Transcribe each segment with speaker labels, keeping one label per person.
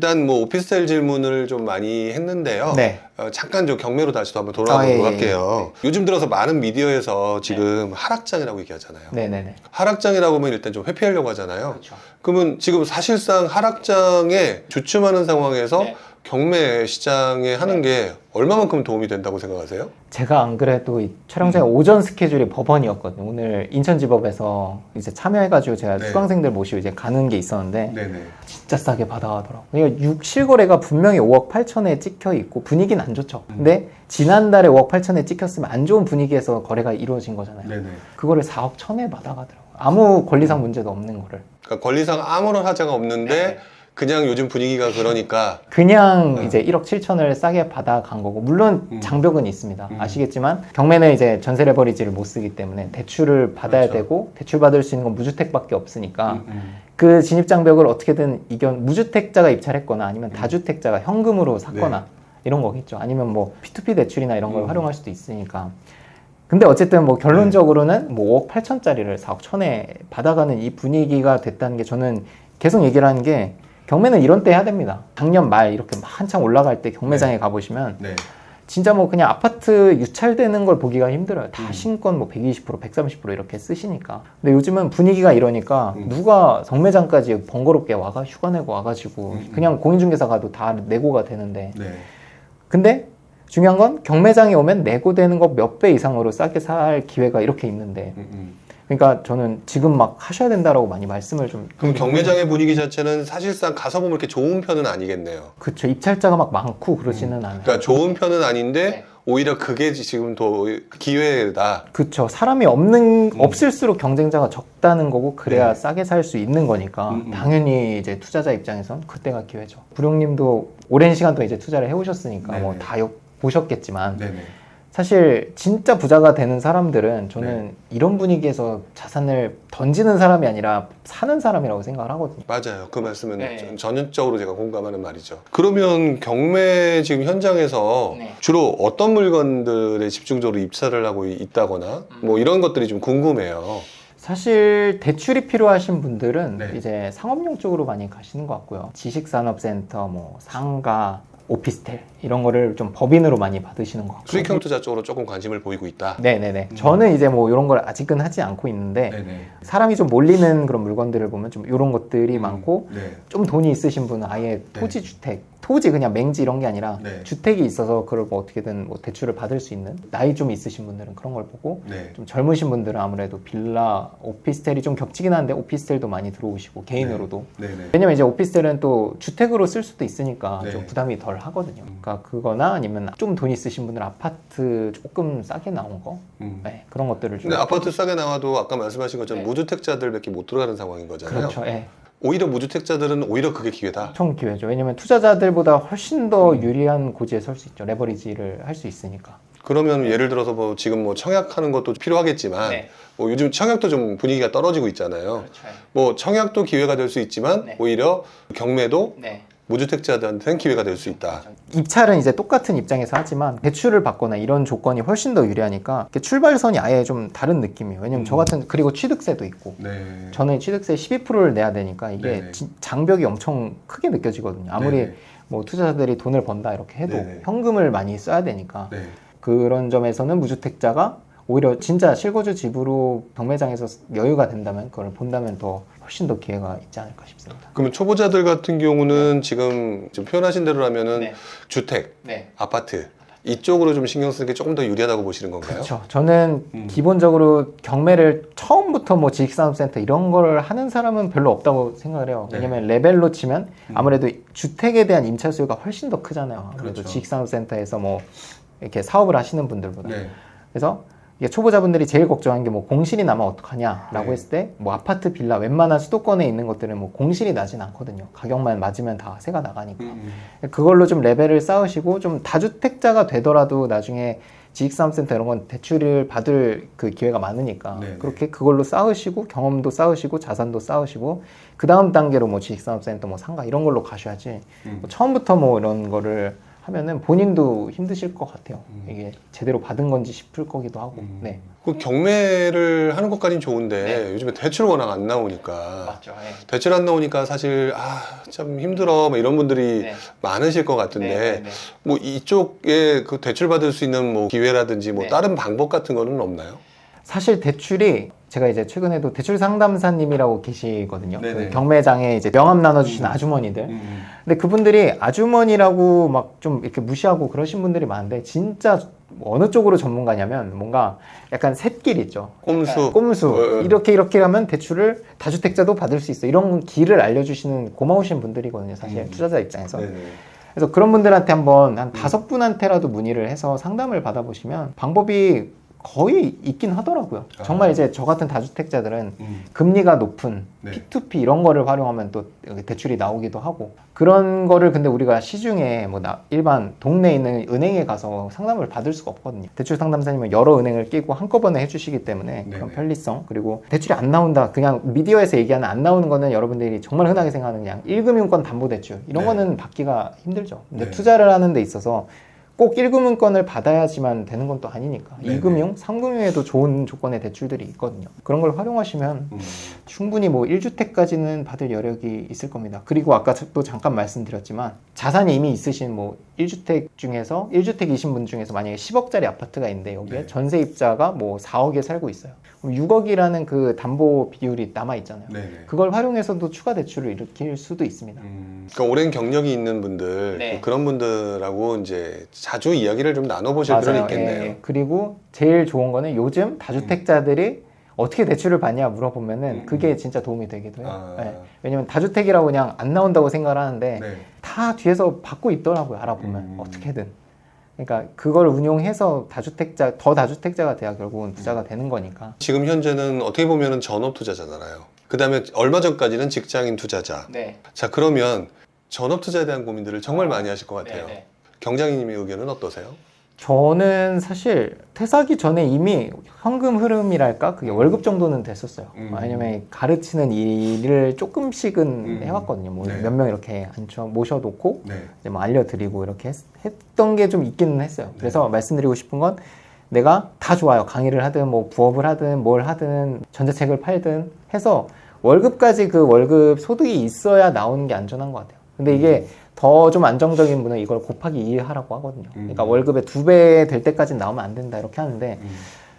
Speaker 1: 일단 뭐 오피스텔 질문을 좀 많이 했는데요.
Speaker 2: 네.
Speaker 1: 잠깐 좀 경매로 다시 또 한번 돌아가도록 할게요. 요즘 들어서 많은 미디어에서 지금 하락장이라고 얘기하잖아요.
Speaker 2: 네네네.
Speaker 1: 하락장이라고 하면 일단 좀 회피하려고 하잖아요.
Speaker 2: 그렇죠.
Speaker 1: 그러면 지금 사실상 하락장에 주춤하는 상황에서
Speaker 2: 네.
Speaker 1: 경매 시장에 하는 게 얼마만큼 도움이 된다고 생각하세요?
Speaker 2: 제가 안 그래도 이 촬영장의 오전 스케줄이 법원이었거든요. 오늘 인천지법에서 이제 참여해가지고 제가
Speaker 1: 네.
Speaker 2: 수강생들 모시고 이제 가는 게 있었는데
Speaker 1: 네네.
Speaker 2: 진짜 싸게 받아가더라고요. 그러니까 실거래가 분명히 5억 8천에 찍혀 있고 분위기는 안 좋죠. 근데 지난달에 5억 8천에 찍혔으면 안 좋은 분위기에서 거래가 이루어진 거잖아요.
Speaker 1: 네네.
Speaker 2: 그거를 4억 1천에 받아가더라고요. 아무 권리상 문제도 없는 거를.
Speaker 1: 그러니까 권리상 아무런 하자가 없는데
Speaker 2: 네.
Speaker 1: 그냥 요즘 분위기가 그러니까
Speaker 2: 그냥 이제 1억 7천을 싸게 받아간 거고, 물론 장벽은 있습니다. 아시겠지만 경매는 이제 전세 레버리지를 못 쓰기 때문에 대출을 받아야
Speaker 1: 그렇죠.
Speaker 2: 되고, 대출 받을 수 있는 건 무주택밖에 없으니까 그 진입 장벽을 어떻게든 무주택자가 입찰했거나 아니면 다주택자가 현금으로 샀거나 이런 거겠죠. 아니면 뭐 P2P 대출이나 이런 걸 활용할 수도 있으니까. 근데 어쨌든 뭐 결론적으로는 뭐 5억 8천짜리를 4억 1천에 받아가는 이 분위기가 됐다는 게, 저는 계속 얘기를 하는 게, 경매는 이런 때 해야 됩니다. 작년 말 이렇게 한창 올라갈 때 경매장에 가보시면 진짜 뭐 그냥 아파트 유찰되는 걸 보기가 힘들어요. 다 신권 뭐 120%, 130% 이렇게 쓰시니까. 근데 요즘은 분위기가 이러니까 누가 경매장까지 번거롭게 휴가 내고 와가지고 그냥 공인중개사 가도 다 내고가 되는데. 근데 중요한 건 경매장에 오면 내고되는 거 몇 배 이상으로 싸게 살 기회가 이렇게 있는데. 그러니까 저는 지금 막 하셔야 된다라고 많이 말씀을 좀.
Speaker 1: 그럼 경매장의 분위기 자체는 사실상 가서 보면 이렇게 좋은 편은 아니겠네요.
Speaker 2: 그렇죠. 입찰자가 막 많고 그러지는 않아요.
Speaker 1: 그러니까 좋은 편은 아닌데 오히려 그게 지금 더 기회다.
Speaker 2: 그렇죠. 사람이 없을수록 경쟁자가 적다는 거고, 그래야 싸게 살 수 있는 거니까 당연히 이제 투자자 입장에선 그때가 기회죠. 부룡님도 오랜 시간 동안 이제 투자를 해오셨으니까 뭐 다 보셨겠지만 사실 진짜 부자가 되는 사람들은 저는 이런 분위기에서 자산을 던지는 사람이 아니라 사는 사람이라고 생각을 하거든요.
Speaker 1: 맞아요. 그 말씀은 전적으로 제가 공감하는 말이죠. 그러면 경매 지금 현장에서 주로 어떤 물건들에 집중적으로 입찰을 하고 있다거나 뭐 이런 것들이 좀 궁금해요.
Speaker 2: 사실 대출이 필요하신 분들은 이제 상업용 쪽으로 많이 가시는 것 같고요. 지식산업센터, 뭐 상가, 오피스텔 이런 거를 좀 법인으로 많이 받으시는 것 같고,
Speaker 1: 수익형 투자 쪽으로 조금 관심을 보이고 있다.
Speaker 2: 네네네. 저는 이제 뭐 이런 걸 아직은 하지 않고 있는데 사람이 좀 몰리는 그런 물건들을 보면 좀 이런 것들이 많고, 좀 돈이 있으신 분은 아예 토지 주택, 토지 그냥 맹지 이런 게 아니라 주택이 있어서 그걸 뭐 어떻게든 뭐 대출을 받을 수 있는, 나이 좀 있으신 분들은 그런 걸 보고, 좀 젊으신 분들은 아무래도 빌라, 오피스텔이 좀 겹치긴 한데 오피스텔도 많이 들어오시고 개인으로도. 왜냐면 이제 오피스텔은 또 주택으로 쓸 수도 있으니까 좀 부담이 덜 하거든요. 그러니까 그거나 아니면 좀 돈 있으신 분들은 아파트 조금 싸게 나온 거, 그런 것들을 좀.
Speaker 1: 근데 아파트 싸게 나와도 아까 말씀하신 것처럼 무주택자들밖에 못 들어가는 상황인 거잖아요.
Speaker 2: 그렇죠.
Speaker 1: 오히려 무주택자들은 오히려 그게 기회다.
Speaker 2: 엄청 기회죠. 왜냐면 투자자들보다 훨씬 더 유리한 고지에 설 수 있죠. 레버리지를 할 수 있으니까.
Speaker 1: 그러면 예를 들어서 뭐 지금 뭐 청약하는 것도 필요하겠지만 뭐 요즘 청약도 좀 분위기가 떨어지고 있잖아요. 뭐 청약도 기회가 될 수 있지만 오히려 경매도 무주택자들한테는 기회가 될 수 있다.
Speaker 2: 입찰은 이제 똑같은 입장에서 하지만 대출을 받거나 이런 조건이 훨씬 더 유리하니까 출발선이 아예 좀 다른 느낌이에요. 왜냐면 저 같은, 그리고 취득세도 있고, 저는 취득세 12%를 내야 되니까 이게 장벽이 엄청 크게 느껴지거든요. 아무리 뭐 투자자들이 돈을 번다 이렇게 해도 현금을 많이 써야 되니까. 그런 점에서는 무주택자가 오히려 진짜 실거주 집으로 경매장에서 여유가 된다면, 그걸 본다면 더 훨씬 더 기회가 있지 않을까 싶습니다.
Speaker 1: 그러면 초보자들 같은 경우는 지금 표현하신 대로라면은 주택, 아파트 이쪽으로 좀 신경 쓰는 게 조금 더 유리하다고 보시는 건가요?
Speaker 2: 그렇죠. 저는 기본적으로 경매를 처음부터 뭐 지식산업센터 이런 걸 하는 사람은 별로 없다고 생각을 해요. 왜냐면 레벨로 치면 아무래도 주택에 대한 임차 수요가 훨씬 더 크잖아요. 아무래도 지식산업센터에서 뭐 이렇게 사업을 하시는 분들보다. 그래서 이게 초보자분들이 제일 걱정하는 게 뭐 공실이 나면 어떡하냐라고 했을 때, 뭐 아파트, 빌라 웬만한 수도권에 있는 것들은 뭐 공실이 나진 않거든요. 가격만 맞으면 다 세가 나가니까. 그걸로 좀 레벨을 쌓으시고, 좀 다주택자가 되더라도 나중에 지식산업센터 이런 건 대출을 받을 그 기회가 많으니까 그렇게 그걸로 쌓으시고, 경험도 쌓으시고, 자산도 쌓으시고, 그 다음 단계로 뭐 지식산업센터, 뭐 상가 이런 걸로 가셔야지 뭐 처음부터 뭐 이런 거를 하면은 본인도 힘드실 것 같아요. 이게 제대로 받은 건지 싶을 거기도 하고. 네.
Speaker 1: 그 경매를 하는 것까지는 좋은데
Speaker 2: 네.
Speaker 1: 요즘에 대출 워낙 안 나오니까
Speaker 2: 맞죠. 네.
Speaker 1: 대출 안 나오니까 사실 참 힘들어 뭐 이런 분들이
Speaker 2: 네.
Speaker 1: 많으실 것 같은데
Speaker 2: 네.
Speaker 1: 뭐 이쪽에 그 대출 받을 수 있는 뭐 기회라든지 뭐
Speaker 2: 네.
Speaker 1: 다른 방법 같은 거는 없나요?
Speaker 2: 사실 대출이 제가 이제 최근에도 대출 상담사님이라고 계시거든요.
Speaker 1: 네네.
Speaker 2: 그 경매장에 이제 명함 나눠주시는 아주머니들. 근데 그분들이 아주머니라고 막 좀 이렇게 무시하고 그러신 분들이 많은데 진짜 어느 쪽으로 전문가냐면 뭔가 약간 샛길 있죠.
Speaker 1: 꼼수.
Speaker 2: 꼼수. 이렇게 하면 대출을 다주택자도 받을 수 있어. 이런 길을 알려주시는 고마우신 분들이거든요. 사실 투자자 입장에서.
Speaker 1: 네네.
Speaker 2: 그래서 그런 분들한테 한번 한 5분한테라도 문의를 해서 상담을 받아보시면 방법이 거의 있긴 하더라고요. 정말 이제 저 같은 다주택자들은 금리가 높은
Speaker 1: 네.
Speaker 2: P2P 이런 거를 활용하면 또 여기 대출이 나오기도 하고 그런 거를 근데 우리가 시중에 뭐 일반 동네에 있는 은행에 가서 상담을 받을 수가 없거든요. 대출 상담사님은 여러 은행을 끼고 한꺼번에 해주시기 때문에 그런
Speaker 1: 네네.
Speaker 2: 편리성 그리고 대출이 안 나온다 그냥 미디어에서 얘기하는 안 나오는 거는 여러분들이 정말 흔하게 생각하는 그냥 1금융권 담보대출 이런
Speaker 1: 네.
Speaker 2: 거는 받기가 힘들죠. 근데
Speaker 1: 네.
Speaker 2: 투자를 하는 데 있어서 꼭 1금융권을 받아야지만 되는 건 또 아니니까
Speaker 1: 네네.
Speaker 2: 2금융, 3금융에도 좋은 조건의 대출들이 있거든요. 그런 걸 활용하시면 충분히 뭐 1주택까지는 받을 여력이 있을 겁니다. 그리고 아까 또 잠깐 말씀드렸지만 자산이 이미 있으신 뭐 1주택 중에서 1주택이신 분 중에서 만약에 10억짜리 아파트가 있는데 여기에
Speaker 1: 네.
Speaker 2: 전세입자가 뭐 4억에 살고 있어요. 그럼 6억이라는 그 담보 비율이 남아 있잖아요.
Speaker 1: 네네.
Speaker 2: 그걸 활용해서도 추가 대출을 일으킬 수도 있습니다.
Speaker 1: 그러니까 오랜 경력이 있는 분들
Speaker 2: 네.
Speaker 1: 그런 분들하고 이제 자주 이야기를 좀 나눠보실 필요는 있겠네요.
Speaker 2: 예. 그리고 제일 좋은 거는 요즘 다주택자들이 어떻게 대출을 받냐 물어보면은 그게 진짜 도움이 되기도 해요. 예. 왜냐면 다주택이라고 그냥 안 나온다고 생각을 하는데
Speaker 1: 네.
Speaker 2: 다 뒤에서 받고 있더라고요. 알아보면 어떻게든. 그러니까 그걸 운용해서 더 다주택자가 돼야 결국은 부자가 되는 거니까.
Speaker 1: 지금 현재는 어떻게 보면 전업 투자자잖아요. 그 다음에 얼마 전까지는 직장인 투자자.
Speaker 2: 네.
Speaker 1: 자, 그러면 전업 투자에 대한 고민들을 정말 많이 하실 것 같아요.
Speaker 2: 네.
Speaker 1: 경장님의 의견은 어떠세요?
Speaker 2: 저는 사실 퇴사하기 전에 이미 현금 흐름이랄까 그게 월급 정도는 됐었어요. 왜냐면 가르치는 일을 조금씩은 해왔거든요. 뭐
Speaker 1: 네.
Speaker 2: 몇 명 이렇게 모셔놓고
Speaker 1: 네.
Speaker 2: 이제 뭐 알려드리고 이렇게 했던 게 좀 있기는 했어요. 그래서 말씀드리고 싶은 건 내가 다 좋아요. 강의를 하든 뭐 부업을 하든 뭘 하든 전자책을 팔든 해서 월급까지 그 월급 소득이 있어야 나오는 게 안전한 것 같아요. 근데 이게 더 좀 안정적인 분은 이걸 곱하기 2 하라고 하거든요. 그러니까 월급의 2배 될 때까지 나오면 안 된다 이렇게 하는데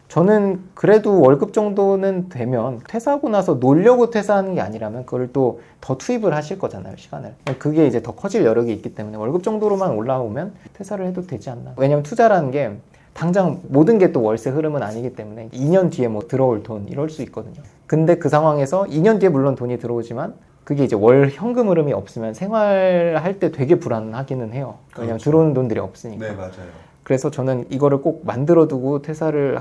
Speaker 2: 저는 그래도 월급 정도는 되면 퇴사하고 나서 놀려고 퇴사하는 게 아니라면 그걸 또 더 투입을 하실 거잖아요, 시간을. 그게 이제 더 커질 여력이 있기 때문에 월급 정도로만 올라오면 퇴사를 해도 되지 않나. 왜냐면 투자라는 게 당장 모든 게 또 월세 흐름은 아니기 때문에 2년 뒤에 뭐 들어올 돈 이럴 수 있거든요. 근데 그 상황에서 2년 뒤에 물론 돈이 들어오지만 그게 이제 월 현금 흐름이 없으면 생활할 때 되게 불안하기는 해요. 왜냐면
Speaker 1: 그렇죠.
Speaker 2: 들어오는 돈들이 없으니까.
Speaker 1: 네, 맞아요.
Speaker 2: 그래서 저는 이거를 꼭 만들어두고 퇴사를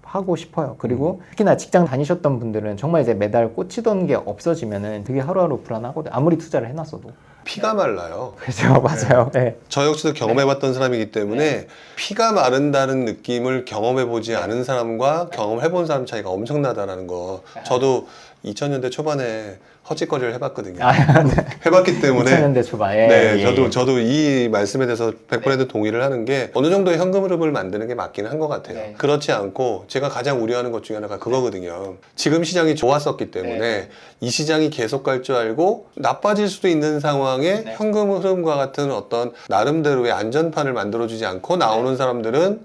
Speaker 2: 하고 싶어요. 그리고 특히나 직장 다니셨던 분들은 정말 이제 매달 꽂히던 게 없어지면은 되게 하루하루 불안하거든요. 아무리 투자를 해놨어도.
Speaker 1: 피가 말라요.
Speaker 2: 그렇죠, 맞아요. 네.
Speaker 1: 저 역시도 경험해봤던 사람이기 때문에 피가 마른다는 느낌을 경험해보지 않은 사람과 경험해본 사람 차이가 엄청나다라는 거. 저도 2000년대 초반에 헛짓거리를 해봤거든요. 해봤기 때문에
Speaker 2: 2000년대 초반에.
Speaker 1: 네, 저도 이 말씀에 대해서 100% 동의를 하는 게 어느 정도의 현금 흐름을 만드는 게 맞기는 한 것 같아요.
Speaker 2: 네.
Speaker 1: 그렇지 않고 제가 가장 우려하는 것 중에 하나가 그거거든요. 지금 시장이 좋았었기 때문에 이 시장이 계속 갈 줄 알고 나빠질 수도 있는 상황에 현금 흐름과 같은 어떤 나름대로의 안전판을 만들어주지 않고 나오는 사람들은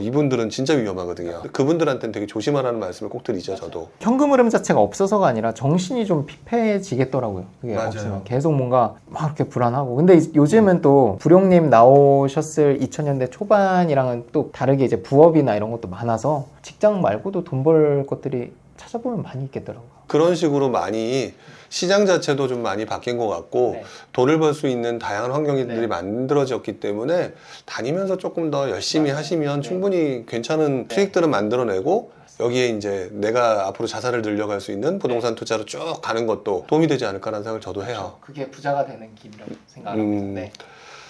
Speaker 1: 이분들은 진짜 위험하거든요. 그분들한테는 되게 조심하라는 말씀을 꼭 드리죠, 저도.
Speaker 2: 현금 흐름 자체가 없어서가 아니라 정신이 좀 피폐해지겠더라고요. 그게
Speaker 1: 맞아요.
Speaker 2: 없으면 계속 뭔가 막 이렇게 불안하고. 근데 요즘은 또 부룡님 나오셨을 2000년대 초반이랑은 또 다르게 이제 부업이나 이런 것도 많아서 직장 말고도 돈 벌 것들이 찾아보면 많이 있겠더라고요.
Speaker 1: 그런 식으로 많이 시장 자체도 좀 많이 바뀐 것 같고 돈을 벌 수 있는 다양한 환경들이 만들어졌기 때문에 다니면서 조금 더 열심히 하시면 충분히 괜찮은 수익들은 만들어내고 여기에 이제 내가 앞으로 자산을 늘려갈 수 있는 부동산 투자로 쭉 가는 것도 도움이 되지 않을까라는 생각을 저도 해요.
Speaker 2: 그게 부자가 되는 길이라고 생각합니다.